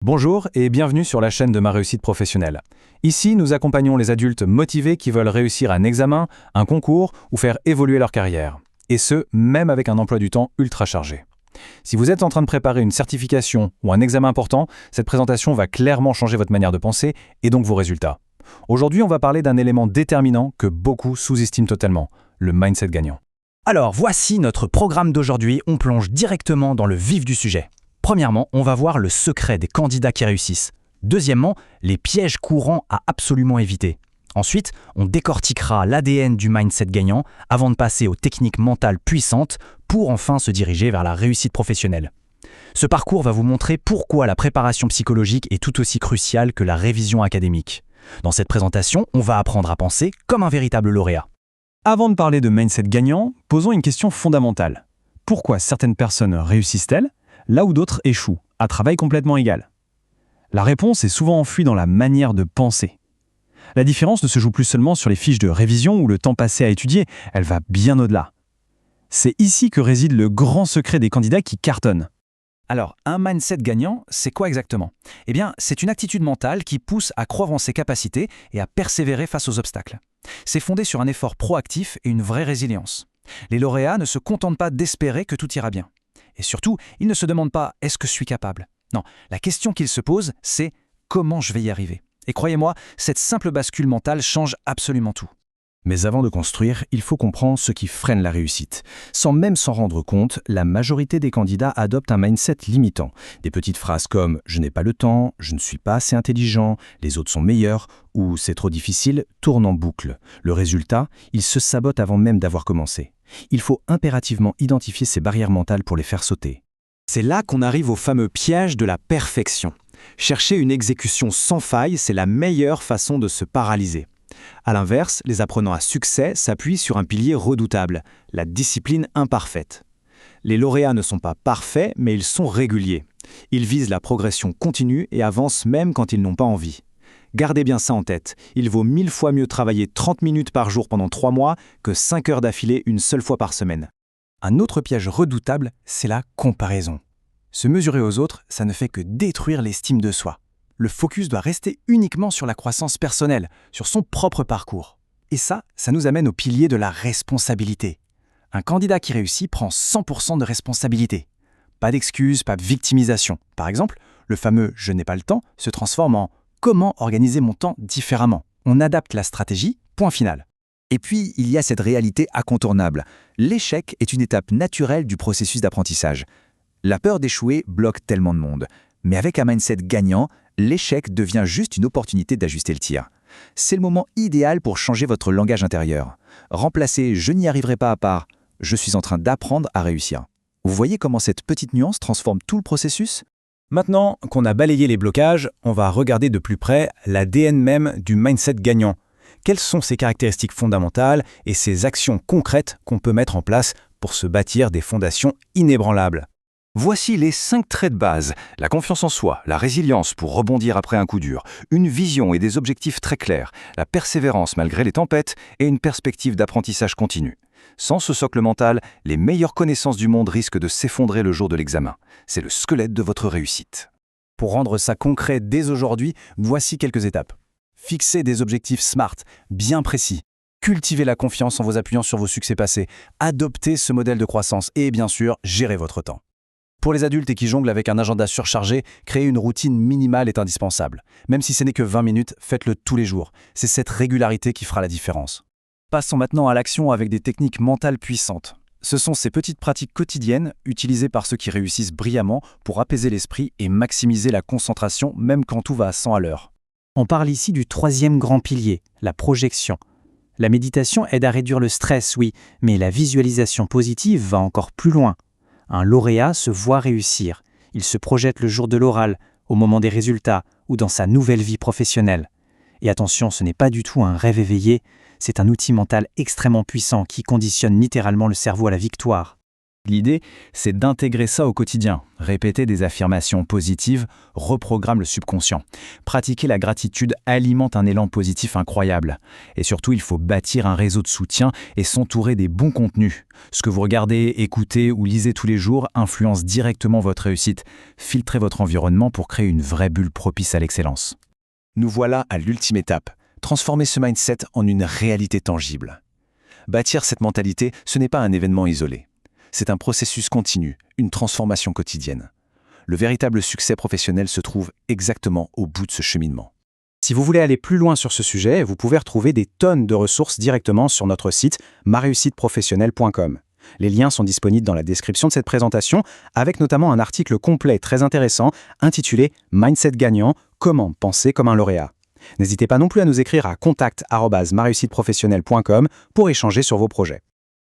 Bonjour et bienvenue sur la chaîne de ma réussite professionnelle. Ici, nous accompagnons les adultes motivés qui veulent réussir un examen, un concours ou faire évoluer leur carrière. Et ce, même avec un emploi du temps ultra chargé. Si vous êtes en train de préparer une certification ou un examen important, cette présentation va clairement changer votre manière de penser et donc vos résultats. Aujourd'hui, on va parler d'un élément déterminant que beaucoup sous-estiment totalement, le mindset gagnant. Alors, voici notre programme d'aujourd'hui. On plonge directement dans le vif du sujet. Premièrement, on va voir le secret des candidats qui réussissent. Deuxièmement, les pièges courants à absolument éviter. Ensuite, on décortiquera l'ADN du mindset gagnant avant de passer aux techniques mentales puissantes pour enfin se diriger vers la réussite professionnelle. Ce parcours va vous montrer pourquoi la préparation psychologique est tout aussi cruciale que la révision académique. Dans cette présentation, on va apprendre à penser comme un véritable lauréat. Avant de parler de mindset gagnant, posons une question fondamentale. Pourquoi certaines personnes réussissent-elles là où d'autres échouent, à travail complètement égal? La réponse est souvent enfouie dans la manière de penser. La différence ne se joue plus seulement sur les fiches de révision ou le temps passé à étudier, elle va bien au-delà. C'est ici que réside le grand secret des candidats qui cartonnent. Alors, un mindset gagnant, c'est quoi exactement? Eh bien, c'est une attitude mentale qui pousse à croire en ses capacités et à persévérer face aux obstacles. C'est fondé sur un effort proactif et une vraie résilience. Les lauréats ne se contentent pas d'espérer que tout ira bien. Et surtout, ils ne se demandent pas « est-ce que je suis capable ?» Non, la question qu'ils se posent, c'est « comment je vais y arriver ?» Et croyez-moi, cette simple bascule mentale change absolument tout. Mais avant de construire, il faut comprendre ce qui freine la réussite. Sans même s'en rendre compte, la majorité des candidats adoptent un mindset limitant. Des petites phrases comme « je n'ai pas le temps »,« je ne suis pas assez intelligent »,« les autres sont meilleurs » ou « c'est trop difficile » tournent en boucle. Le résultat, ils se sabotent avant même d'avoir commencé. Il faut impérativement identifier ces barrières mentales pour les faire sauter. C'est là qu'on arrive au fameux piège de la perfection. Chercher une exécution sans faille, c'est la meilleure façon de se paralyser. À l'inverse, les apprenants à succès s'appuient sur un pilier redoutable, la discipline imparfaite. Les lauréats ne sont pas parfaits, mais ils sont réguliers. Ils visent la progression continue et avancent même quand ils n'ont pas envie. Gardez bien ça en tête, il vaut 1000 fois mieux travailler 30 minutes par jour pendant 3 mois que 5 heures d'affilée une seule fois par semaine. Un autre piège redoutable, c'est la comparaison. Se mesurer aux autres, ça ne fait que détruire l'estime de soi. Le focus doit rester uniquement sur la croissance personnelle, sur son propre parcours. Et ça nous amène au pilier de la responsabilité. Un candidat qui réussit prend 100% de responsabilité. Pas d'excuses, pas de victimisation. Par exemple, le fameux « je n'ai pas le temps » se transforme en « comment organiser mon temps différemment ?» On adapte la stratégie, point final. Et puis, il y a cette réalité incontournable. L'échec est une étape naturelle du processus d'apprentissage. La peur d'échouer bloque tellement de monde. Mais avec un mindset gagnant, l'échec devient juste une opportunité d'ajuster le tir. C'est le moment idéal pour changer votre langage intérieur. Remplacez « je n'y arriverai pas » par « je suis en train d'apprendre à réussir ». Vous voyez comment cette petite nuance transforme tout le processus ? Maintenant qu'on a balayé les blocages, on va regarder de plus près l'ADN même du mindset gagnant. Quelles sont ses caractéristiques fondamentales et ses actions concrètes qu'on peut mettre en place pour se bâtir des fondations inébranlables? Voici les 5 traits de base. La confiance en soi, la résilience pour rebondir après un coup dur, une vision et des objectifs très clairs, la persévérance malgré les tempêtes et une perspective d'apprentissage continu. Sans ce socle mental, les meilleures connaissances du monde risquent de s'effondrer le jour de l'examen. C'est le squelette de votre réussite. Pour rendre ça concret dès aujourd'hui, voici quelques étapes. Fixez des objectifs SMART, bien précis. Cultivez la confiance en vous appuyant sur vos succès passés. Adoptez ce modèle de croissance et bien sûr, gérez votre temps. Pour les adultes et qui jonglent avec un agenda surchargé, créer une routine minimale est indispensable. Même si ce n'est que 20 minutes, faites-le tous les jours. C'est cette régularité qui fera la différence. Passons maintenant à l'action avec des techniques mentales puissantes. Ce sont ces petites pratiques quotidiennes utilisées par ceux qui réussissent brillamment pour apaiser l'esprit et maximiser la concentration même quand tout va à 100 à l'heure. On parle ici du troisième grand pilier, la projection. La méditation aide à réduire le stress, oui, mais la visualisation positive va encore plus loin. Un lauréat se voit réussir. Il se projette le jour de l'oral, au moment des résultats ou dans sa nouvelle vie professionnelle. Et attention, ce n'est pas du tout un rêve éveillé, c'est un outil mental extrêmement puissant qui conditionne littéralement le cerveau à la victoire. L'idée, c'est d'intégrer ça au quotidien. Répéter des affirmations positives reprogramme le subconscient. Pratiquer la gratitude alimente un élan positif incroyable. Et surtout, il faut bâtir un réseau de soutien et s'entourer des bons contenus. Ce que vous regardez, écoutez ou lisez tous les jours influence directement votre réussite. Filtrez votre environnement pour créer une vraie bulle propice à l'excellence. Nous voilà à l'ultime étape, transformer ce mindset en une réalité tangible. Bâtir cette mentalité, ce n'est pas un événement isolé. C'est un processus continu, une transformation quotidienne. Le véritable succès professionnel se trouve exactement au bout de ce cheminement. Si vous voulez aller plus loin sur ce sujet, vous pouvez retrouver des tonnes de ressources directement sur notre site mareussiteprofessionnelle.com. Les liens sont disponibles dans la description de cette présentation, avec notamment un article complet très intéressant intitulé « Mindset gagnant, comment penser comme un lauréat ». N'hésitez pas non plus à nous écrire à contact@mareussiteprofessionnelle.com pour échanger sur vos projets.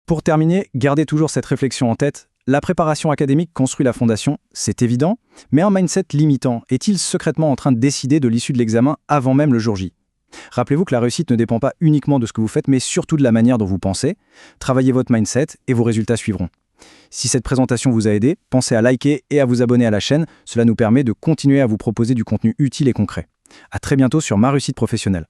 Pour terminer, gardez toujours cette réflexion en tête. La préparation académique construit la fondation, c'est évident, mais un mindset limitant est-il secrètement en train de décider de l'issue de l'examen avant même le jour J ? Rappelez-vous que la réussite ne dépend pas uniquement de ce que vous faites, mais surtout de la manière dont vous pensez. Travaillez votre mindset et vos résultats suivront. Si cette présentation vous a aidé, pensez à liker et à vous abonner à la chaîne. Cela nous permet de continuer à vous proposer du contenu utile et concret. À très bientôt sur Ma Réussite Professionnelle.